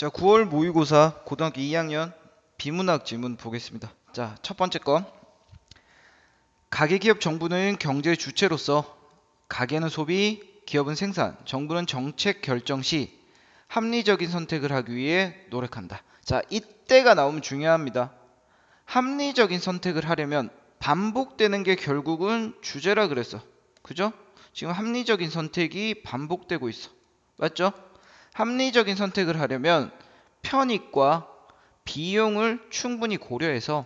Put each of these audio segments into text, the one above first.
자, 9월 모의고사 고등학교 2학년 비문학 질문 보겠습니다. 자, 첫 번째 거. 가계기업 정부는 경제 주체로서 가계는 소비, 기업은 생산, 정부는 정책 결정 시 합리적인 선택을 하기 위해 노력한다. 자, 이때가 나오면 중요합니다. 합리적인 선택을 하려면 반복되는 게 결국은 주제라 그랬어. 그죠? 지금 합리적인 선택이 반복되고 있어. 맞죠? 합리적인 선택을 하려면 편익과 비용을 충분히 고려해서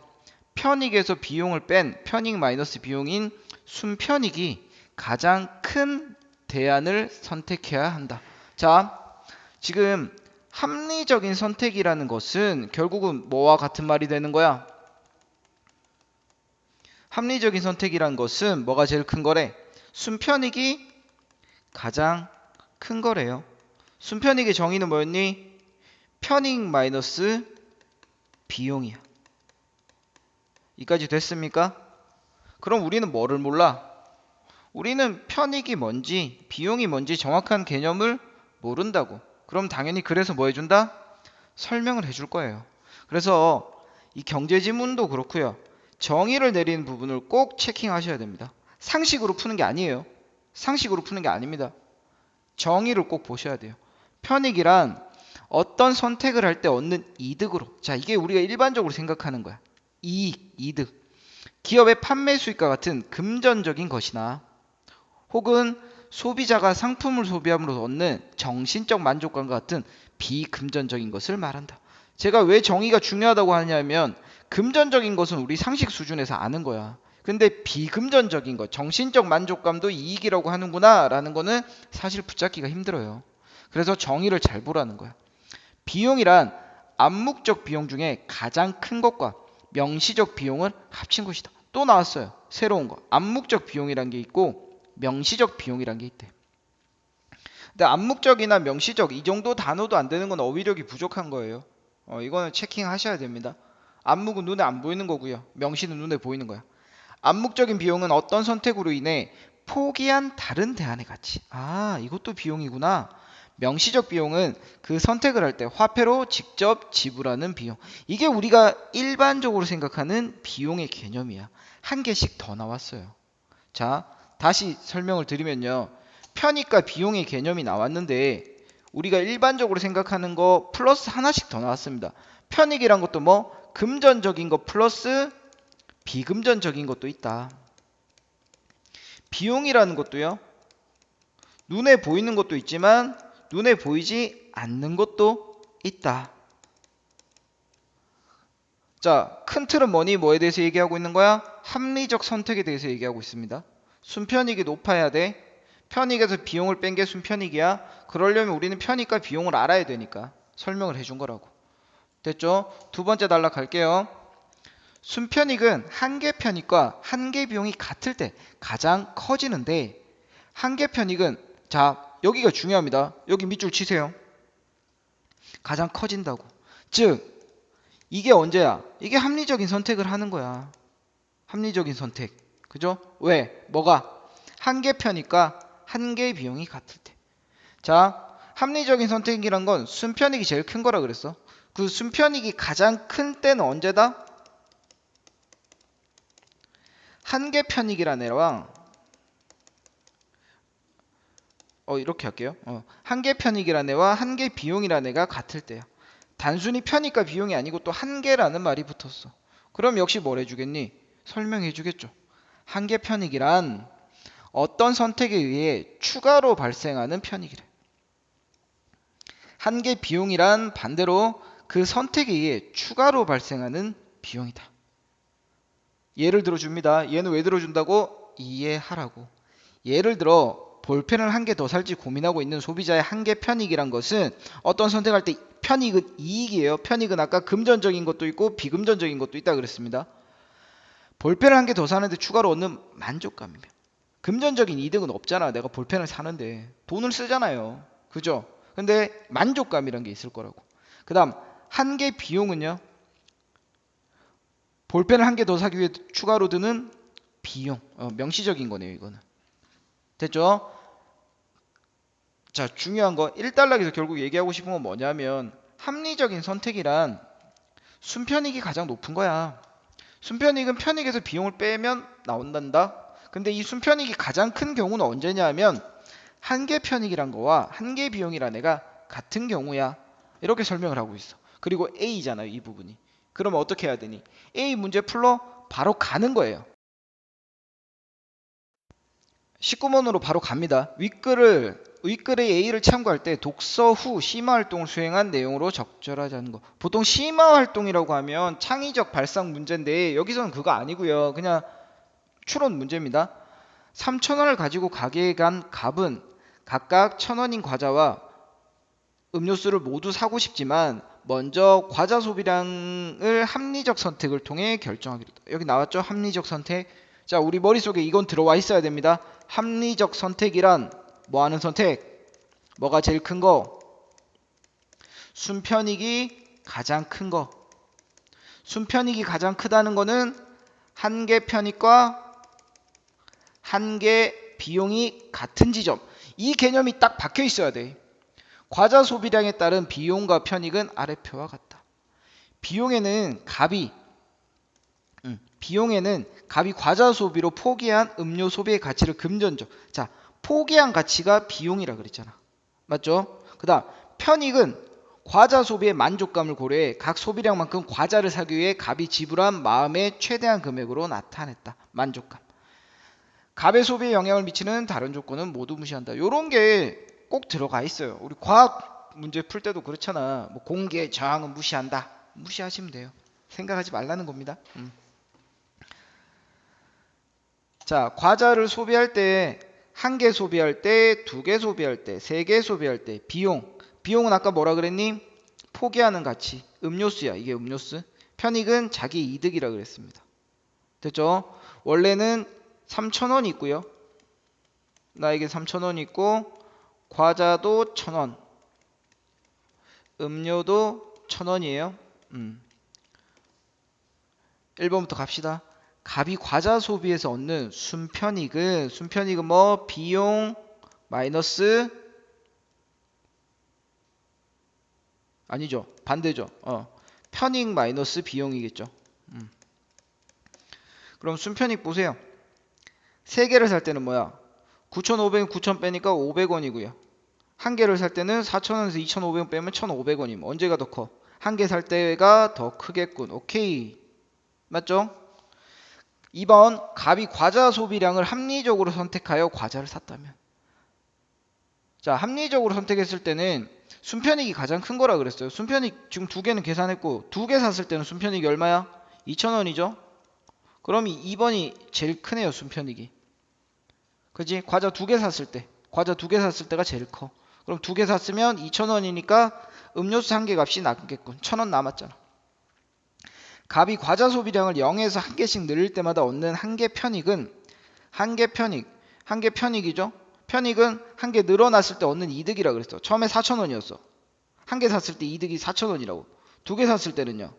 편익에서 비용을 뺀 편익 마이너스 비용인 순편익이 가장 큰 대안을 선택해야 한다. 자, 지금 합리적인 선택이라는 것은 결국은 뭐와 같은 말이 되는 거야? 합리적인 선택이란 것은 뭐가 제일 큰 거래? 순편익이 가장 큰 거래요. 순편익의 정의는 뭐였니? 편익 마이너스 비용이야. 이까지 됐습니까? 그럼 우리는 뭐를 몰라? 우리는 편익이 뭔지 비용이 뭔지 정확한 개념을 모른다고. 그럼 당연히 그래서 뭐 해준다? 설명을 해줄 거예요. 그래서 이 경제지문도 그렇고요. 정의를 내리는 부분을 꼭 체킹하셔야 됩니다. 상식으로 푸는 게 아니에요. 상식으로 푸는 게 아닙니다. 정의를 꼭 보셔야 돼요. 편익이란 어떤 선택을 할 때 얻는 이득으로. 자, 이게 우리가 일반적으로 생각하는 거야. 이익, 이득. 기업의 판매 수익과 같은 금전적인 것이나 혹은 소비자가 상품을 소비함으로 얻는 정신적 만족감과 같은 비금전적인 것을 말한다. 제가 왜 정의가 중요하다고 하냐면 금전적인 것은 우리 상식 수준에서 아는 거야. 근데 비금전적인 것, 정신적 만족감도 이익이라고 하는구나 라는 거는 사실 붙잡기가 힘들어요. 그래서 정의를 잘 보라는 거야. 비용이란 암묵적 비용 중에 가장 큰 것과 명시적 비용을 합친 것이다. 또 나왔어요. 새로운 거. 암묵적 비용이란 게 있고 명시적 비용이란 게 있대. 근데 암묵적이나 명시적 이 정도 단어도 안 되는 건 어휘력이 부족한 거예요. 이거는 체킹하셔야 됩니다. 암묵은 눈에 안 보이는 거고요. 명시는 눈에 보이는 거야. 암묵적인 비용은 어떤 선택으로 인해 포기한 다른 대안의 가치. 아, 이것도 비용이구나. 명시적 비용은 그 선택을 할 때 화폐로 직접 지불하는 비용. 이게 우리가 일반적으로 생각하는 비용의 개념이야. 한 개씩 더 나왔어요. 자, 다시 설명을 드리면요. 편익과 비용의 개념이 나왔는데 우리가 일반적으로 생각하는 거 플러스 하나씩 더 나왔습니다. 편익이란 것도 뭐 금전적인 거 플러스 비금전적인 것도 있다. 비용이라는 것도요. 눈에 보이는 것도 있지만 눈에 보이지 않는 것도 있다. 자, 큰 틀은 뭐니? 뭐에 대해서 얘기하고 있는 거야? 합리적 선택에 대해서 얘기하고 있습니다. 순편익이 높아야 돼. 편익에서 비용을 뺀 게 순편익이야. 그러려면 우리는 편익과 비용을 알아야 되니까 설명을 해준 거라고. 됐죠? 두 번째 단락할게요. 순편익은 한계 편익과 한계 비용이 같을 때 가장 커지는데 한계 편익은 자, 여기가 중요합니다. 여기 밑줄 치세요. 가장 커진다고. 즉 이게 언제야? 이게 합리적인 선택을 하는 거야. 합리적인 선택. 그죠? 왜? 뭐가? 한계 편익과 한계 비용이 같을 때. 자, 합리적인 선택이란 건 순편익이 제일 큰 거라 그랬어. 그 순편익이 가장 큰 때는 언제다? 한계 편익이라는 애랑 이렇게 할게요. 한계 편익이라는 애와 한계 비용이라는 애가 같을 때야. 단순히 편익과 비용이 아니고 또 한계라는 말이 붙었어. 그럼 역시 뭘 해주겠니? 설명해 주겠죠. 한계 편익이란 어떤 선택에 의해 추가로 발생하는 편익이래. 한계 비용이란 반대로 그 선택에 의해 추가로 발생하는 비용이다. 예를 들어줍니다. 얘는 왜 들어준다고? 이해하라고. 예를 들어 볼펜을 한 개 더 살지 고민하고 있는 소비자의 한계 편익이란 것은 어떤 선택할 때 편익은 이익이에요. 편익은 아까 금전적인 것도 있고 비금전적인 것도 있다 그랬습니다. 볼펜을 한 개 더 사는데 추가로 얻는 만족감이며 금전적인 이득은 없잖아. 내가 볼펜을 사는데 돈을 쓰잖아요. 그죠? 근데 만족감이란 게 있을 거라고. 그 다음 한계 비용은요. 볼펜을 한 개 더 사기 위해 추가로 드는 비용. 명시적인 거네요. 이거는. 됐죠? 자, 중요한 거 1단락에서 결국 얘기하고 싶은 건 뭐냐면 합리적인 선택이란 순편익이 가장 높은 거야. 순편익은 편익에서 비용을 빼면 나온단다. 근데 이 순편익이 가장 큰 경우는 언제냐 하면 한계 편익이란 거와 한계 비용이란 애가 같은 경우야. 이렇게 설명을 하고 있어. 그리고 A잖아요, 이 부분이. 그러면 어떻게 해야 되니? A 문제 풀러 바로 가는 거예요. 19번으로 바로 갑니다. 윗글의 A를 참고할 때 독서 후 심화 활동을 수행한 내용으로 적절하자는 거. 보통 심화 활동이라고 하면 창의적 발상 문제인데 여기서는 그거 아니고요. 그냥 추론 문제입니다. 3,000원을 가지고 가게에 간 갑은 각각 1,000원인 과자와 음료수를 모두 사고 싶지만 먼저 과자 소비량을 합리적 선택을 통해 결정하기로 했다. 여기 나왔죠? 합리적 선택. 자, 우리 머릿속에 이건 들어와 있어야 됩니다. 합리적 선택이란 뭐 하는 선택? 뭐가 제일 큰 거? 순편익이 가장 큰 거. 순편익이 가장 크다는 거는 한계 편익과 한계 비용이 같은 지점. 이 개념이 딱 박혀 있어야 돼. 과자 소비량에 따른 비용과 편익은 아래 표와 같다. 비용에는 갑이 과자 소비로 포기한 음료 소비의 가치를 금전적. 자, 포기한 가치가 비용이라 그랬잖아. 맞죠? 그 다음 편익은 과자 소비의 만족감을 고려해 각 소비량만큼 과자를 사기 위해 갑이 지불한 마음의 최대한 금액으로 나타냈다. 만족감. 갑의 소비에 영향을 미치는 다른 조건은 모두 무시한다. 이런 게 꼭 들어가 있어요. 우리 과학 문제 풀 때도 그렇잖아. 뭐 공기의 저항은 무시한다. 무시하시면 돼요. 생각하지 말라는 겁니다. 자, 과자를 소비할 때 한 개 소비할 때, 두 개 소비할 때, 세 개 소비할 때 비용. 비용은 아까 뭐라 그랬니? 포기하는 가치. 음료수야. 이게 음료수. 편익은 자기 이득이라 그랬습니다. 됐죠? 원래는 3,000원 있고요. 나에게 3,000원 있고 과자도 1,000원. 음료도 1,000원이에요. 1번부터 갑시다. 갑이 과자 소비에서 얻는 순편익은 뭐 비용 마이너스 아니죠. 반대죠. 편익 마이너스 비용이겠죠. 그럼 순편익 보세요. 3개를 살 때는 뭐야? 9,500원 9,000 빼니까 500원이고요. 한 개를 살 때는 4,000원에서 2,500원 빼면 1,500원이면 언제가 더 커? 한 개 살 때가 더 크겠군. 오케이. 맞죠? 2번 갑이 과자 소비량을 합리적으로 선택하여 과자를 샀다면. 자, 합리적으로 선택했을 때는 순편익이 가장 큰 거라 그랬어요. 순편익 지금 2개는 계산했고 2개 샀을 때는 순편익이 얼마야? 2,000원이죠? 그럼 2번이 제일 크네요. 순편익이. 그지? 과자 2개 샀을 때가 제일 커. 그럼 2개 샀으면 2,000원이니까 음료수 한 개 값이 남겠군. 1,000원 남았잖아. 갑이 과자 소비량을 0에서 1개씩 늘릴 때마다 얻는 한계 편익이죠. 편익은 한 개 늘어났을 때 얻는 이득이라 그랬어. 처음에 4,000원이었어. 한 개 샀을 때 이득이 4,000원이라고. 2개 샀을 때는요.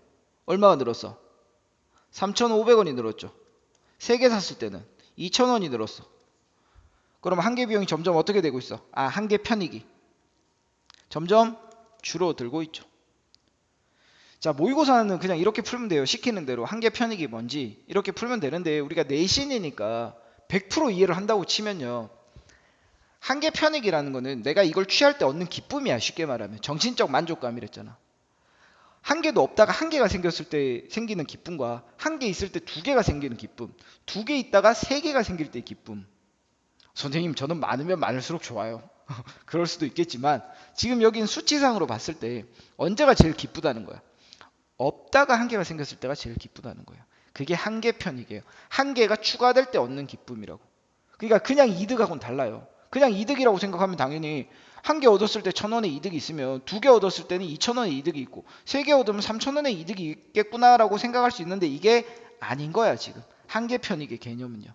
얼마가 늘었어? 3,500원이 늘었죠. 3개 샀을 때는 2,000원이 늘었어. 그럼 한 개 비용이 점점 어떻게 되고 있어? 한 개 편익이 점점 줄어들고 있죠. 자, 모의고사는 그냥 이렇게 풀면 돼요. 시키는 대로 한 개 편익이 뭔지 이렇게 풀면 되는데 우리가 내신이니까 100% 이해를 한다고 치면요. 한 개 편익이라는 거는 내가 이걸 취할 때 얻는 기쁨이야. 쉽게 말하면 정신적 만족감이랬잖아. 한 개도 없다가 한 개가 생겼을 때 생기는 기쁨과 한 개 있을 때 2개가 생기는 기쁨, 2개 있다가 3개가 생길 때의 기쁨. 선생님, 저는 많으면 많을수록 좋아요. 그럴 수도 있겠지만 지금 여기는 수치상으로 봤을 때 언제가 제일 기쁘다는 거야? 없다가 한 개가 생겼을 때가 제일 기쁘다는 거야. 그게 한 개 편익이에요. 한 개가 추가될 때 얻는 기쁨이라고. 그러니까 그냥 이득하고는 달라요. 그냥 이득이라고 생각하면 당연히 한 개 얻었을 때 1,000원의 이득이 있으면 2개 얻었을 때는 2,000원의 이득이 있고 3개 얻으면 3,000원의 이득이 있겠구나라고 생각할 수 있는데 이게 아닌 거야. 지금 한 개 편익의 개념은요.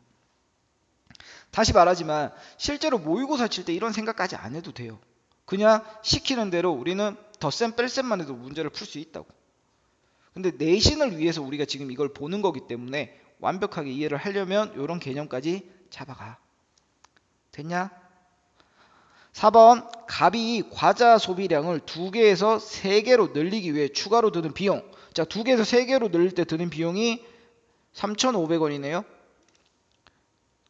다시 말하지만 실제로 모의고사 칠 때 이런 생각까지 안 해도 돼요. 그냥 시키는 대로 우리는 덧셈 뺄셈만 해도 문제를 풀 수 있다고. 근데 내신을 위해서 우리가 지금 이걸 보는 거기 때문에 완벽하게 이해를 하려면 이런 개념까지 잡아가. 됐냐? 4번 갑이 과자 소비량을 2개에서 3개로 늘리기 위해 추가로 드는 비용. 자, 2개에서 3개로 늘릴 때 드는 비용이 3,500원이네요.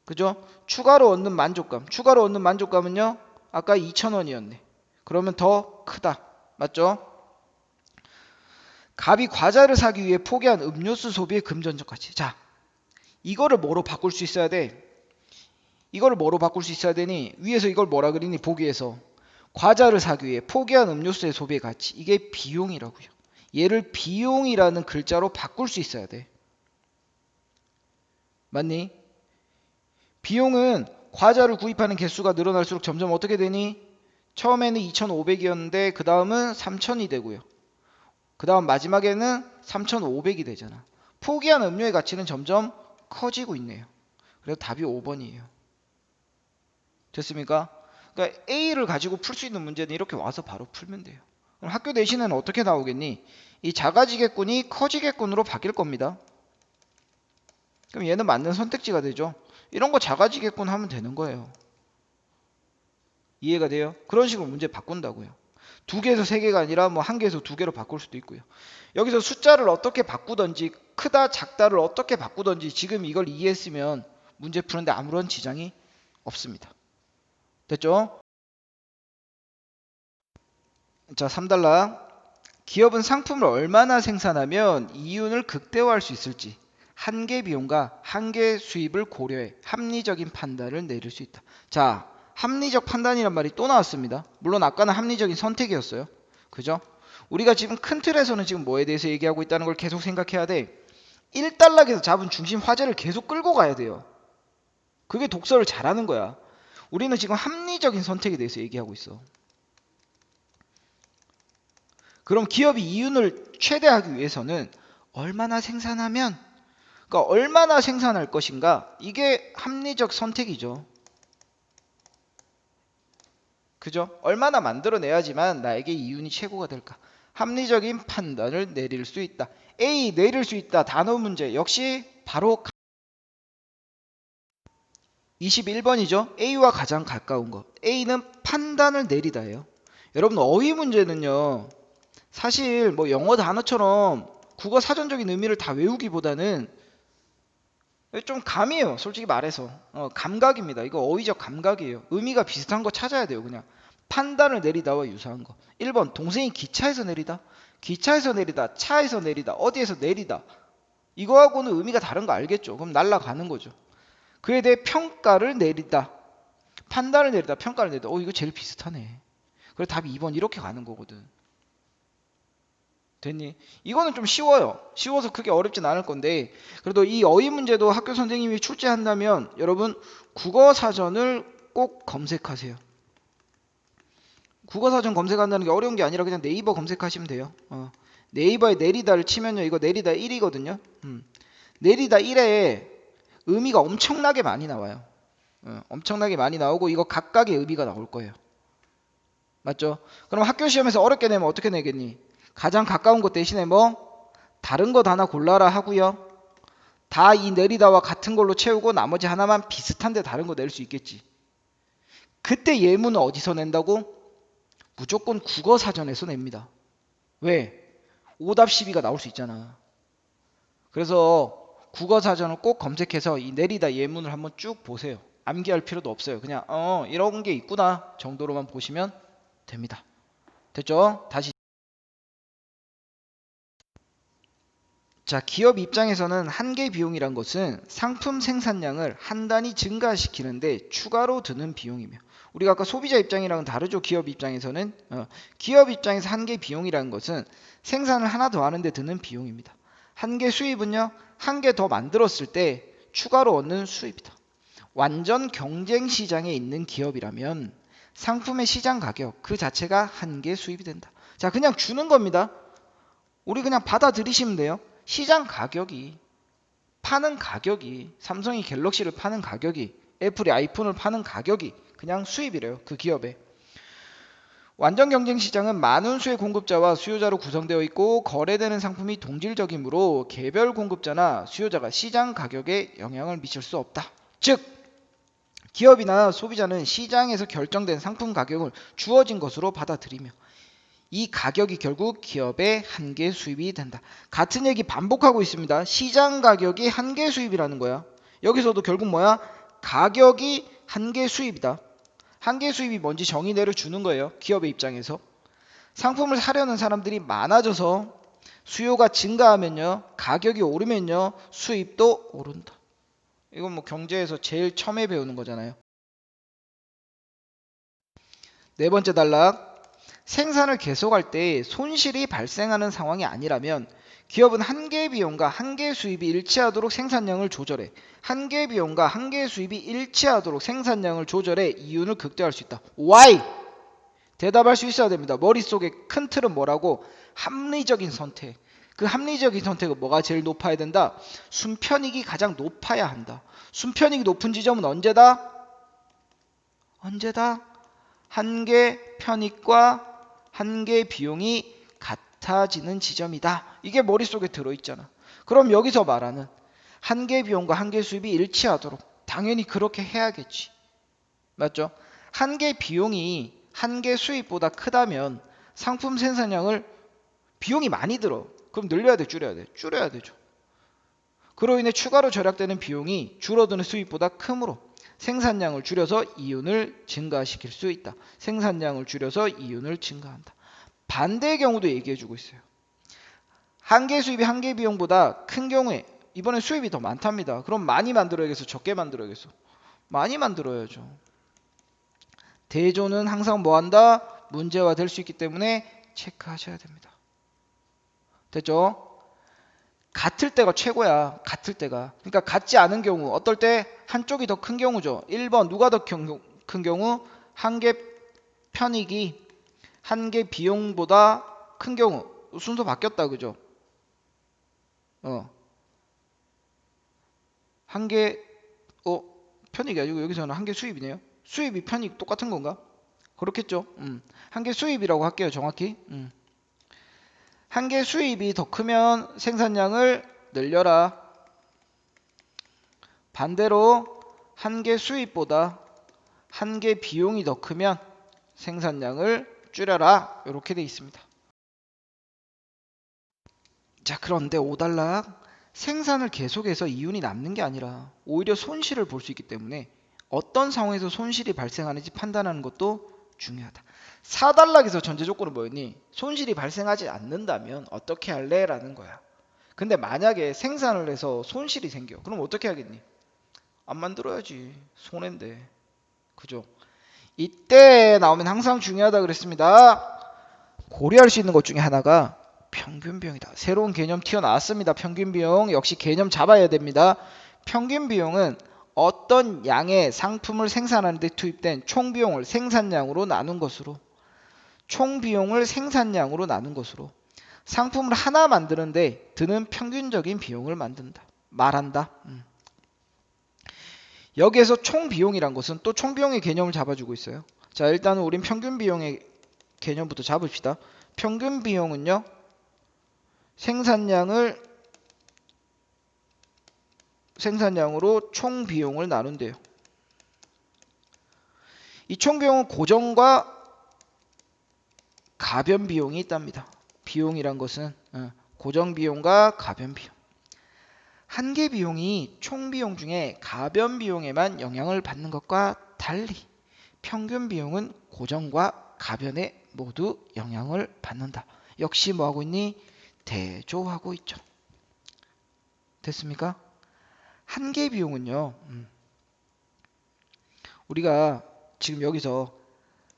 그죠? 추가로 얻는 만족감. 추가로 얻는 만족감은요. 아까 2,000원이었네. 그러면 더 크다. 맞죠? 갑이 과자를 사기 위해 포기한 음료수 소비의 금전적 가치. 자, 이거를 뭐로 바꿀 수 있어야 돼? 이거를 뭐로 바꿀 수 있어야 되니? 위에서 이걸 뭐라 그리니? 보기에서. 과자를 사기 위해 포기한 음료수의 소비의 가치. 이게 비용이라고요. 얘를 비용이라는 글자로 바꿀 수 있어야 돼. 맞니? 비용은 과자를 구입하는 개수가 늘어날수록 점점 어떻게 되니? 처음에는 2,500이었는데 그 다음은 3,000이 되고요. 그 다음 마지막에는 3,500이 되잖아. 포기한 음료의 가치는 점점 커지고 있네요. 그래서 답이 5번이에요. 됐습니까? 그러니까 A를 가지고 풀 수 있는 문제는 이렇게 와서 바로 풀면 돼요. 그럼 학교 내신은 어떻게 나오겠니? 이 작아지겠군이 커지겠군으로 바뀔 겁니다. 그럼 얘는 맞는 선택지가 되죠. 이런 거 작아지겠군 하면 되는 거예요. 이해가 돼요? 그런 식으로 문제 바꾼다고요. 2개에서 3개가 아니라 뭐 1개에서 2개로 바꿀 수도 있고요. 여기서 숫자를 어떻게 바꾸던지 크다 작다를 어떻게 바꾸던지 지금 이걸 이해했으면 문제 푸는데 아무런 지장이 없습니다. 됐죠? 자, 3달러. 기업은 상품을 얼마나 생산하면 이윤을 극대화할 수 있을지 한계 비용과 한계 수입을 고려해 합리적인 판단을 내릴 수 있다. 자, 합리적 판단이란 말이 또 나왔습니다. 물론 아까는 합리적인 선택이었어요. 그죠? 우리가 지금 큰 틀에서는 지금 뭐에 대해서 얘기하고 있다는 걸 계속 생각해야 돼. 1달러에서 잡은 중심 화제를 계속 끌고 가야 돼요. 그게 독서를 잘하는 거야. 우리는 지금 합리적인 선택에 대해서 얘기하고 있어. 그럼 기업이 이윤을 최대화하기 위해서는 얼마나 생산하면, 그러니까 얼마나 생산할 것인가, 이게 합리적 선택이죠. 그죠? 얼마나 만들어내야지만 나에게 이윤이 최고가 될까? 합리적인 판단을 내릴 수 있다. A 내릴 수 있다. 단어 문제 역시 바로 21번이죠. A와 가장 가까운 것. A는 판단을 내리다예요. 여러분 어휘 문제는요. 사실 뭐 영어 단어처럼 국어 사전적인 의미를 다 외우기보다는 좀 감이에요. 솔직히 말해서 감각입니다. 이거 어휘적 감각이에요. 의미가 비슷한 거 찾아야 돼요. 그냥 판단을 내리다와 유사한 거. 1번 동생이 기차에서 내리다. 기차에서 내리다. 차에서 내리다. 어디에서 내리다. 이거하고는 의미가 다른 거 알겠죠? 그럼 날아가는 거죠. 그에 대해 평가를 내리다. 판단을 내리다. 평가를 내리다. 이거 제일 비슷하네. 그래서 답이 2번 이렇게 가는 거거든. 됐니? 이거는 좀 쉬워요. 쉬워서 크게 어렵진 않을 건데 그래도 이 어휘 문제도 학교 선생님이 출제한다면 여러분 국어사전을 꼭 검색하세요. 국어사전 검색한다는 게 어려운 게 아니라 그냥 네이버 검색하시면 돼요. 네이버에 내리다를 치면요. 이거 내리다 1이거든요. 내리다 1에 의미가 엄청나게 많이 나와요. 엄청나게 많이 나오고 이거 각각의 의미가 나올 거예요. 맞죠? 그럼 학교 시험에서 어렵게 내면 어떻게 내겠니? 가장 가까운 것 대신에 뭐 다른 것 하나 골라라 하고요. 다 이 내리다와 같은 걸로 채우고 나머지 하나만 비슷한데 다른 거 낼 수 있겠지. 그때 예문은 어디서 낸다고? 무조건 국어사전에서 냅니다. 왜? 오답 12가 나올 수 있잖아. 그래서 국어사전을 꼭 검색해서 이 내리다 예문을 한번 쭉 보세요. 암기할 필요도 없어요. 그냥 이런 게 있구나 정도로만 보시면 됩니다. 됐죠? 다시. 자, 기업 입장에서는 한계 비용이란 것은 상품 생산량을 한 단위 증가시키는데 추가로 드는 비용이며 우리가 아까 소비자 입장이랑은 다르죠. 기업 입장에서는 기업 입장에서 한계 비용이라는 것은 생산을 하나 더 하는데 드는 비용입니다. 한계 수입은요. 한 개 더 만들었을 때 추가로 얻는 수입이다. 완전 경쟁 시장에 있는 기업이라면 상품의 시장 가격 그 자체가 한계 수입이 된다. 자, 그냥 주는 겁니다. 우리 그냥 받아들이시면 돼요. 시장 가격이 파는 가격이 삼성이 갤럭시를 파는 가격이 애플이 아이폰을 파는 가격이 그냥 수입이래요. 그 기업에. 완전 경쟁 시장은 많은 수의 공급자와 수요자로 구성되어 있고 거래되는 상품이 동질적이므로 개별 공급자나 수요자가 시장 가격에 영향을 미칠 수 없다. 즉 기업이나 소비자는 시장에서 결정된 상품 가격을 주어진 것으로 받아들이며 이 가격이 결국 기업의 한계 수입이 된다. 같은 얘기 반복하고 있습니다. 시장 가격이 한계 수입이라는 거야. 여기서도 결국 뭐야? 가격이 한계 수입이다. 한계 수입이 뭔지 정의 내려주는 거예요. 기업의 입장에서. 상품을 사려는 사람들이 많아져서 수요가 증가하면요. 가격이 오르면요. 수입도 오른다. 이건 뭐 경제에서 제일 처음에 배우는 거잖아요. 네 번째 단락. 생산을 계속할 때 손실이 발생하는 상황이 아니라면 기업은 한계 비용과 한계 수입이 일치하도록 생산량을 조절해. 한계 비용과 한계 수입이 일치하도록 생산량을 조절해 이윤을 극대화할 수 있다. Why? 대답할 수 있어야 됩니다. 머릿속에 큰 틀은 뭐라고? 합리적인 선택. 그 합리적인 선택은 뭐가 제일 높아야 된다? 순편익이 가장 높아야 한다. 순편익이 높은 지점은 언제다? 언제다? 한계 편익과 한계 비용이 같아지는 지점이다. 이게 머릿속에 들어있잖아. 그럼 여기서 말하는 한계 비용과 한계 수입이 일치하도록 당연히 그렇게 해야겠지. 맞죠? 한계 비용이 한계 수입보다 크다면 상품 생산량을 비용이 많이 들어. 그럼 늘려야 돼, 줄여야 돼? 줄여야 되죠. 그로 인해 추가로 절약되는 비용이 줄어드는 수입보다 크므로 생산량을 줄여서 이윤을 증가시킬 수 있다. 생산량을 줄여서 이윤을 증가한다. 반대의 경우도 얘기해주고 있어요. 한계 수입이 한계 비용보다 큰 경우에 이번엔 수입이 더 많답니다. 그럼 많이 만들어야겠어? 적게 만들어야겠어? 많이 만들어야죠. 대조는 항상 뭐한다? 문제화 될 수 있기 때문에 체크하셔야 됩니다. 됐죠? 같을 때가 최고야. 같을 때가. 그러니까 같지 않은 경우 어떨 때 한쪽이 더 큰 경우죠. 1번 누가 더 큰 경우? 한계 편익이 한계 비용보다 큰 경우. 순서 바뀌었다. 그죠? 한계 편익이 아니고 여기서는 한계 수입이네요. 수입이 편익 똑같은 건가? 그렇겠죠. 한계 수입이라고 할게요. 정확히. 한계 수입이 더 크면 생산량을 늘려라. 반대로 한계 수입보다 한계 비용이 더 크면 생산량을 줄여라. 이렇게 돼 있습니다. 자, 그런데 5단락. 생산을 계속해서 이윤이 남는 게 아니라 오히려 손실을 볼 수 있기 때문에 어떤 상황에서 손실이 발생하는지 판단하는 것도 중요하다. 4단락에서 전제 조건은 뭐였니? 손실이 발생하지 않는다면 어떻게 할래? 라는 거야. 근데 만약에 생산을 해서 손실이 생겨. 그럼 어떻게 하겠니? 안 만들어야지. 손해인데. 그죠? 이때 나오면 항상 중요하다 그랬습니다. 고려할 수 있는 것 중에 하나가 평균 비용이다. 새로운 개념 튀어나왔습니다. 평균 비용 역시 개념 잡아야 됩니다. 평균 비용은 어떤 양의 상품을 생산하는 데 투입된 총 비용을 생산량으로 나눈 것으로 상품을 하나 만드는데 드는 평균적인 비용을 말한다. 여기에서 총 비용이란 것은 또 총 비용의 개념을 잡아주고 있어요. 자, 일단은 우린 평균 비용의 개념부터 잡읍시다. 평균 비용은요, 생산량으로 총 비용을 나눈대요. 이 총 비용은 고정과 가변 비용이 있답니다. 비용이란 것은 고정 비용과 가변 비용. 한계 비용이 총 비용 중에 가변 비용에만 영향을 받는 것과 달리 평균 비용은 고정과 가변에 모두 영향을 받는다. 역시 뭐하고 있니? 대조하고 있죠. 됐습니까? 한계 비용은요. 우리가 지금 여기서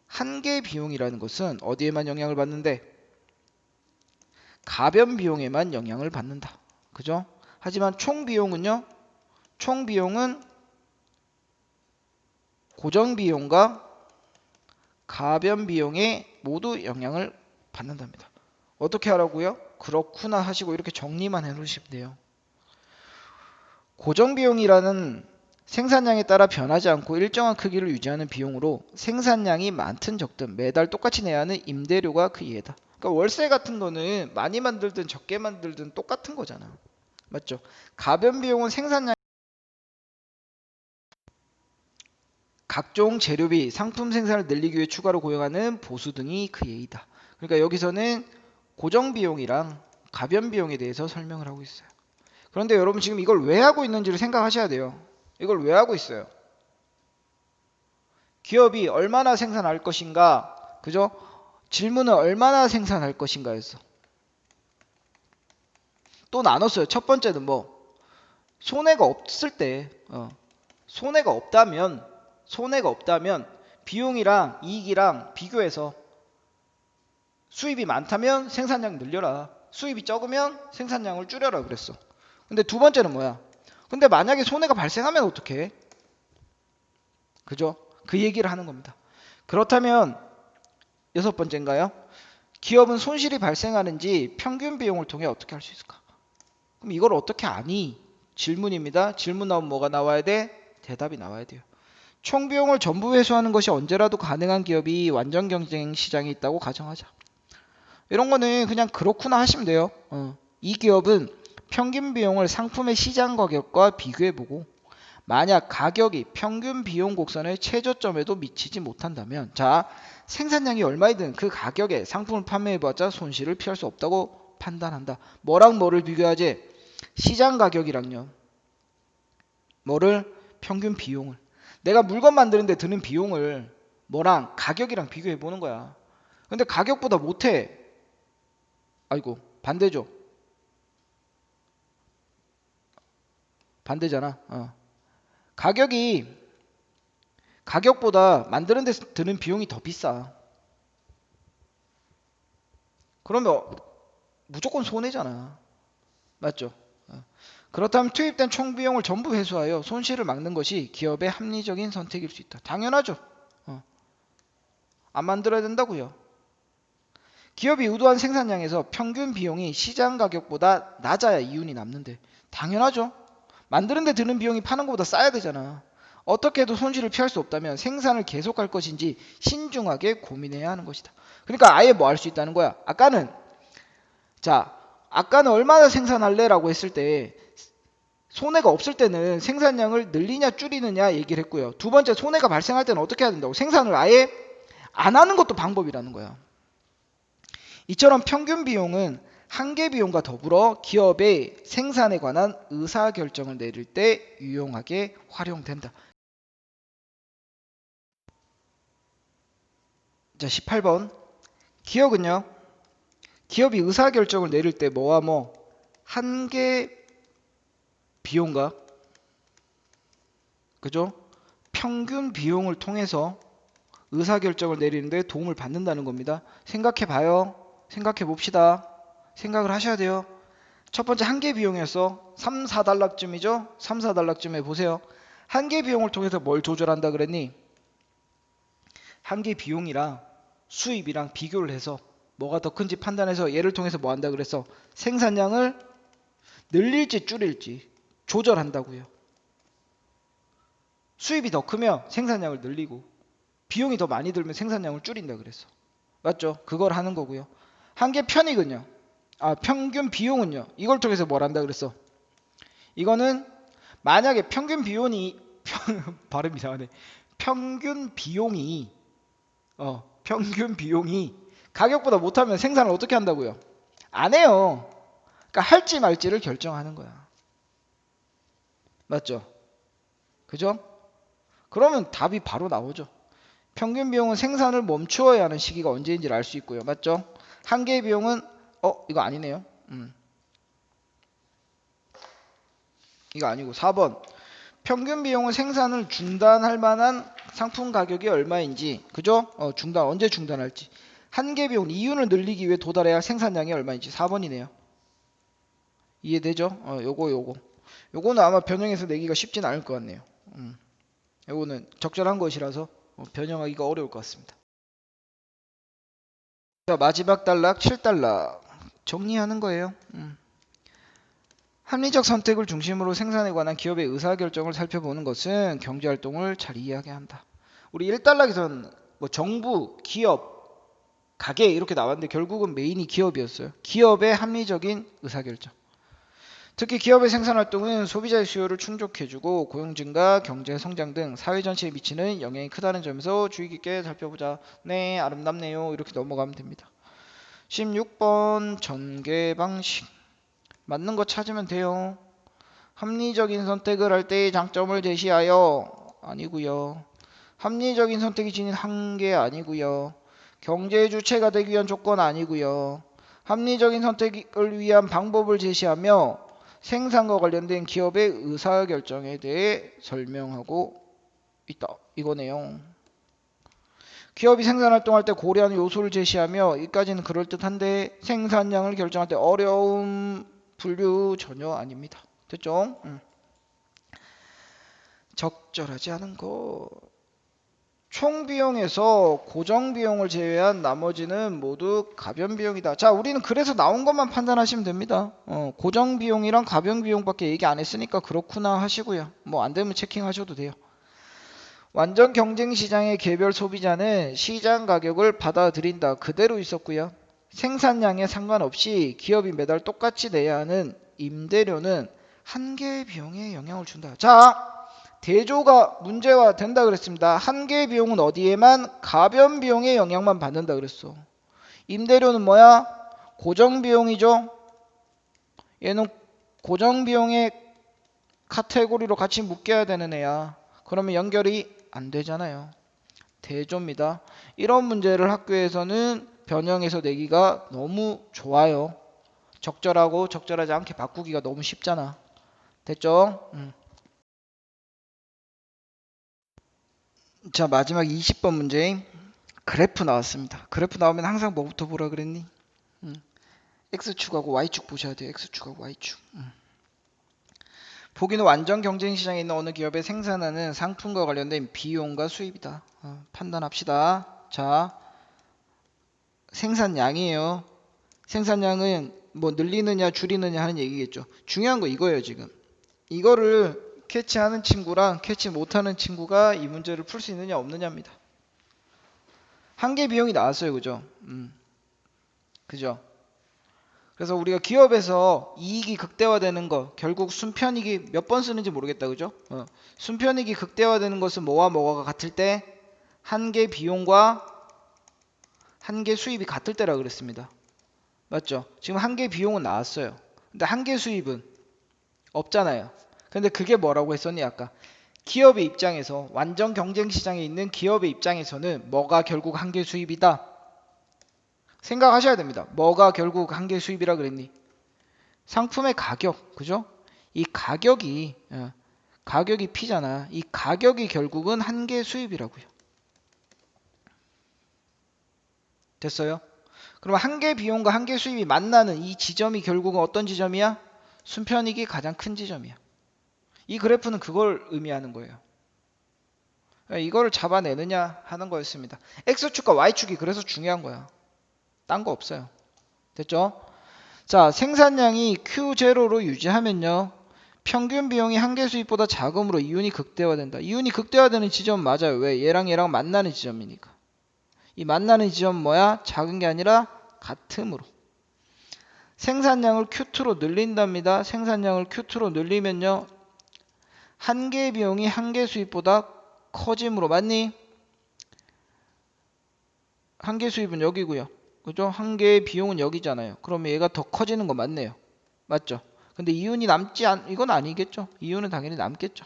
한계 비용이라는 것은 어디에만 영향을 받는데? 가변 비용에만 영향을 받는다. 그죠? 하지만 총 비용은요. 총 비용은 고정 비용과 가변 비용에 모두 영향을 받는답니다. 어떻게 하라고요? 그렇구나 하시고 이렇게 정리만 해놓으시면 돼요. 고정 비용이라는 생산량에 따라 변하지 않고 일정한 크기를 유지하는 비용으로 생산량이 많든 적든 매달 똑같이 내야 하는 임대료가 그 이해다. 그러니까 월세 같은 거는 많이 만들든 적게 만들든 똑같은 거잖아. 맞죠? 가변 비용은 생산량 각종 재료비, 상품 생산을 늘리기 위해 추가로 고용하는 보수 등이 그 예이다. 그러니까 여기서는 고정 비용이랑 가변 비용에 대해서 설명을 하고 있어요. 그런데 여러분 지금 이걸 왜 하고 있는지를 생각하셔야 돼요. 이걸 왜 하고 있어요? 기업이 얼마나 생산할 것인가? 그죠? 질문은 얼마나 생산할 것인가였어. 또 나눴어요. 첫 번째는 뭐 손해가 없을 때, 손해가 없다면 비용이랑 이익이랑 비교해서 수입이 많다면 생산량 늘려라. 수입이 적으면 생산량을 줄여라 그랬어. 근데 두 번째는 뭐야? 근데 만약에 손해가 발생하면 어떡해? 그죠? 그 얘기를 하는 겁니다. 그렇다면 여섯 번째인가요? 기업은 손실이 발생하는지 평균 비용을 통해 어떻게 할 수 있을까? 그럼 이걸 어떻게 아니? 질문입니다. 질문 나오면 뭐가 나와야 돼? 대답이 나와야 돼요. 총 비용을 전부 회수하는 것이 언제라도 가능한 기업이 완전 경쟁 시장에 있다고 가정하자. 이런 거는 그냥 그렇구나 하시면 돼요. 이 기업은 평균 비용을 상품의 시장 가격과 비교해보고 만약 가격이 평균 비용 곡선의 최저점에도 미치지 못한다면 자 생산량이 얼마이든 그 가격에 상품을 판매해봤자 손실을 피할 수 없다고 판단한다. 뭐랑 뭐를 비교하지? 시장 가격이랑요. 뭐를? 평균 비용을. 내가 물건 만드는데 드는 비용을 뭐랑 가격이랑 비교해보는 거야. 근데 가격보다 못해. 아이고 반대죠. 반대잖아. 가격보다 만드는 데 드는 비용이 더 비싸. 그러면 무조건 손해잖아. 맞죠? 그렇다면 투입된 총 비용을 전부 회수하여 손실을 막는 것이 기업의 합리적인 선택일 수 있다. 당연하죠. 안 만들어야 된다고요. 기업이 의도한 생산량에서 평균 비용이 시장 가격보다 낮아야 이윤이 남는데 당연하죠. 만드는 데 드는 비용이 파는 것보다 싸야 되잖아. 어떻게 해도 손실을 피할 수 없다면 생산을 계속할 것인지 신중하게 고민해야 하는 것이다. 그러니까 아예 뭐 할 수 있다는 거야. 아까는 얼마나 생산할래? 라고 했을 때 손해가 없을 때는 생산량을 늘리냐 줄이느냐 얘기를 했고요. 두 번째 손해가 발생할 때는 어떻게 해야 된다고? 생산을 아예 안 하는 것도 방법이라는 거야. 이처럼 평균 비용은 한계 비용과 더불어 기업의 생산에 관한 의사결정을 내릴 때 유용하게 활용된다. 자, 18번. 기업이 의사결정을 내릴 때 뭐와 뭐 한계 비용과 그죠? 평균 비용을 통해서 의사결정을 내리는데 도움을 받는다는 겁니다. 생각해 봐요. 생각해 봅시다. 생각을 하셔야 돼요. 첫 번째 한계 비용이었어. 3, 4단락쯤이죠? 3, 4단락쯤에 보세요. 한계 비용을 통해서 뭘 조절한다 그랬니? 한계 비용이랑 수입이랑 비교를 해서 뭐가 더 큰지 판단해서 얘를 통해서 뭐 한다 그랬어? 생산량을 늘릴지 줄일지 조절한다고요. 수입이 더 크면 생산량을 늘리고 비용이 더 많이 들면 생산량을 줄인다 그랬어. 맞죠? 그걸 하는 거고요. 한계 편익은요? 평균 비용은요? 이걸 통해서 뭘 한다 그랬어? 이거는 만약에 평균 비용이 발음이 이상하네. 평균 비용이 가격보다 못하면 생산을 어떻게 한다고요? 안 해요. 그러니까 할지 말지를 결정하는 거야. 맞죠? 그죠? 그러면 답이 바로 나오죠. 평균 비용은 생산을 멈추어야 하는 시기가 언제인지를 알 수 있고요. 맞죠? 한계 비용은 이거 아니네요. 이거 아니고 4번. 평균 비용은 생산을 중단할 만한 상품 가격이 얼마인지. 그죠? 언제 중단할지. 한계 비용 이윤을 늘리기 위해 도달해야 할 생산량이 얼마인지. 4번이네요. 이해되죠? 요거는 아마 변형해서 내기가 쉽진 않을 것 같네요. 요거는 적절한 것이라서 변형하기가 어려울 것 같습니다. 자, 마지막 단락 7단락 정리하는 거예요. 합리적 선택을 중심으로 생산에 관한 기업의 의사결정을 살펴보는 것은 경제활동을 잘 이해하게 한다. 우리 1단락에서는 뭐 정부, 기업, 가게 이렇게 나왔는데 결국은 메인이 기업이었어요. 기업의 합리적인 의사결정. 특히 기업의 생산활동은 소비자의 수요를 충족해주고 고용 증가, 경제 성장 등 사회 전체에 미치는 영향이 크다는 점에서 주의 깊게 살펴보자. 네, 아름답네요. 이렇게 넘어가면 됩니다. 16번 전개 방식. 맞는 거 찾으면 돼요. 합리적인 선택을 할 때의 장점을 제시하여. 아니고요. 합리적인 선택이 지닌 한계 아니고요. 경제의 주체가 되기 위한 조건 아니고요. 합리적인 선택을 위한 방법을 제시하며 생산과 관련된 기업의 의사결정에 대해 설명하고 있다. 이거네요. 기업이 생산활동할 때 고려하는 요소를 제시하며 이까지는 그럴듯한데 생산량을 결정할 때 어려움 분류 전혀 아닙니다. 됐죠? 적절하지 않은 거. 총 비용에서 고정 비용을 제외한 나머지는 모두 가변 비용이다. 자, 우리는 그래서 나온 것만 판단하시면 됩니다. 고정 비용이랑 가변 비용밖에 얘기 안 했으니까 그렇구나 하시고요. 뭐 안 되면 체킹하셔도 돼요. 완전 경쟁 시장의 개별 소비자는 시장 가격을 받아들인다. 그대로 있었고요. 생산량에 상관없이 기업이 매달 똑같이 내야 하는 임대료는 한계 비용에 영향을 준다. 자, 대조가 문제화 된다 그랬습니다. 한계 비용은 어디에만 가변 비용의 영향만 받는다 그랬어. 임대료는 뭐야? 고정 비용이죠. 얘는 고정 비용의 카테고리로 같이 묶여야 되는 애야. 그러면 연결이 안 되잖아요. 대조입니다. 이런 문제를 학교에서는 변형해서 내기가 너무 좋아요. 적절하고 적절하지 않게 바꾸기가 너무 쉽잖아. 됐죠? 자, 마지막 20번 문제. 그래프 나왔습니다. 그래프 나오면 항상 뭐부터 보라 그랬니? X축하고 Y축 보셔야 돼요. X축하고 Y축. 보기는 완전 경쟁 시장에 있는 어느 기업의 생산하는 상품과 관련된 비용과 수입이다. 판단합시다. 자, 생산량이에요. 생산량은 뭐 늘리느냐 줄이느냐 하는 얘기겠죠. 중요한 거 이거예요 지금. 이거를 캐치하는 친구랑 캐치 못하는 친구가 이 문제를 풀 수 있느냐 없느냐입니다. 한계 비용이 나왔어요. 그죠? 그죠? 그래서 우리가 기업에서 이익이 극대화되는 거 결국 순편익이 몇 번 쓰는지 모르겠다. 그죠? 순편익이 극대화되는 것은 뭐와 뭐가 같을 때 한계 비용과 한계 수입이 같을 때라 그랬습니다. 맞죠? 지금 한계 비용은 나왔어요. 근데 한계 수입은 없잖아요. 근데 그게 뭐라고 했었니 아까? 기업의 입장에서 완전 경쟁 시장에 있는 기업의 입장에서는 뭐가 결국 한계 수입이다. 생각하셔야 됩니다. 뭐가 결국 한계 수입이라 그랬니? 상품의 가격, 그죠? 이 가격이 P잖아. 이 가격이 결국은 한계 수입이라고요. 됐어요? 그럼 한계 비용과 한계 수입이 만나는 이 지점이 결국은 어떤 지점이야? 순편익이 가장 큰 지점이야. 이 그래프는 그걸 의미하는 거예요. 이거를 잡아내느냐 하는 거였습니다. X축과 Y축이 그래서 중요한 거야. 딴 거 없어요. 됐죠? 자, 생산량이 Q0로 유지하면요. 평균 비용이 한계 수입보다 작음으로 이윤이 극대화된다. 이윤이 극대화되는 지점은 맞아요. 왜? 얘랑 얘랑 만나는 지점이니까. 이 만나는 지점은 뭐야? 작은 게 아니라 같음으로. 생산량을 Q2로 늘린답니다. 생산량을 Q2로 늘리면요. 한계 비용이 한계 수입보다 커짐으로. 맞니? 한계 수입은 여기고요. 그죠? 한계의 비용은 여기잖아요. 그러면 얘가 더 커지는 거 맞네요. 맞죠? 근데 이윤이 이건 아니겠죠? 이윤은 당연히 남겠죠.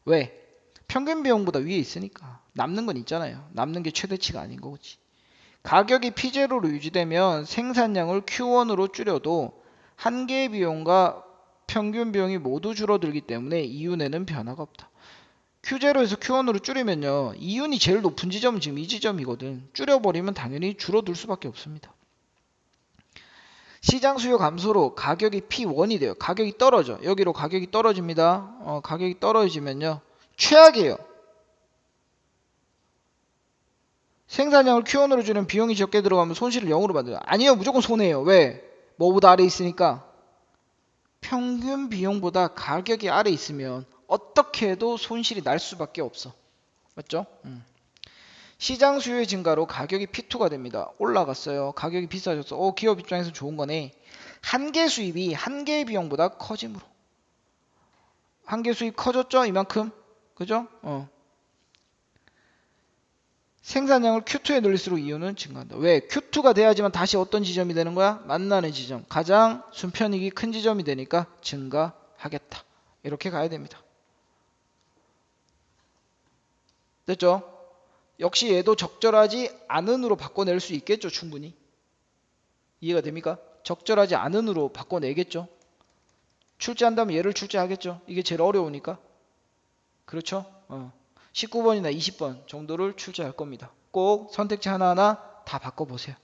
왜? 평균 비용보다 위에 있으니까. 남는 건 있잖아요. 남는 게 최대치가 아닌 거지. 가격이 P0로 유지되면 생산량을 Q1으로 줄여도 한계 비용과 평균 비용이 모두 줄어들기 때문에 이윤에는 변화가 없다. Q0에서 Q1으로 줄이면요. 이윤이 제일 높은 지점은 지금 이 지점이거든. 줄여버리면 당연히 줄어들 수밖에 없습니다. 시장 수요 감소로 가격이 P1이 돼요. 가격이 떨어져. 여기로 가격이 떨어집니다. 가격이 떨어지면요. 최악이에요. 생산량을 Q1으로 줄이면 비용이 적게 들어가면 손실을 0으로 만들어요. 아니요. 무조건 손해예요. 왜? 뭐보다 아래 있으니까. 평균 비용보다 가격이 아래 있으면 어떻게 해도 손실이 날 수밖에 없어. 맞죠? 시장 수요의 증가로 가격이 P2가 됩니다. 올라갔어요. 가격이 비싸졌어. 기업 입장에서 좋은 거네. 한 개 수입이 한 개의 비용보다 커짐으로. 한 개 수입 커졌죠? 이만큼. 그죠? 생산량을 Q2에 늘릴수록 이윤은 증가한다. 왜? Q2가 돼야지만 다시 어떤 지점이 되는 거야? 만나는 지점. 가장 순편익이 큰 지점이 되니까 증가하겠다. 이렇게 가야 됩니다. 됐죠? 역시 얘도 적절하지 않은으로 바꿔낼 수 있겠죠, 충분히. 이해가 됩니까? 적절하지 않은으로 바꿔내겠죠. 출제한다면 얘를 출제하겠죠. 이게 제일 어려우니까. 그렇죠? 19번이나 20번 정도를 출제할 겁니다. 꼭 선택지 하나하나 다 바꿔보세요.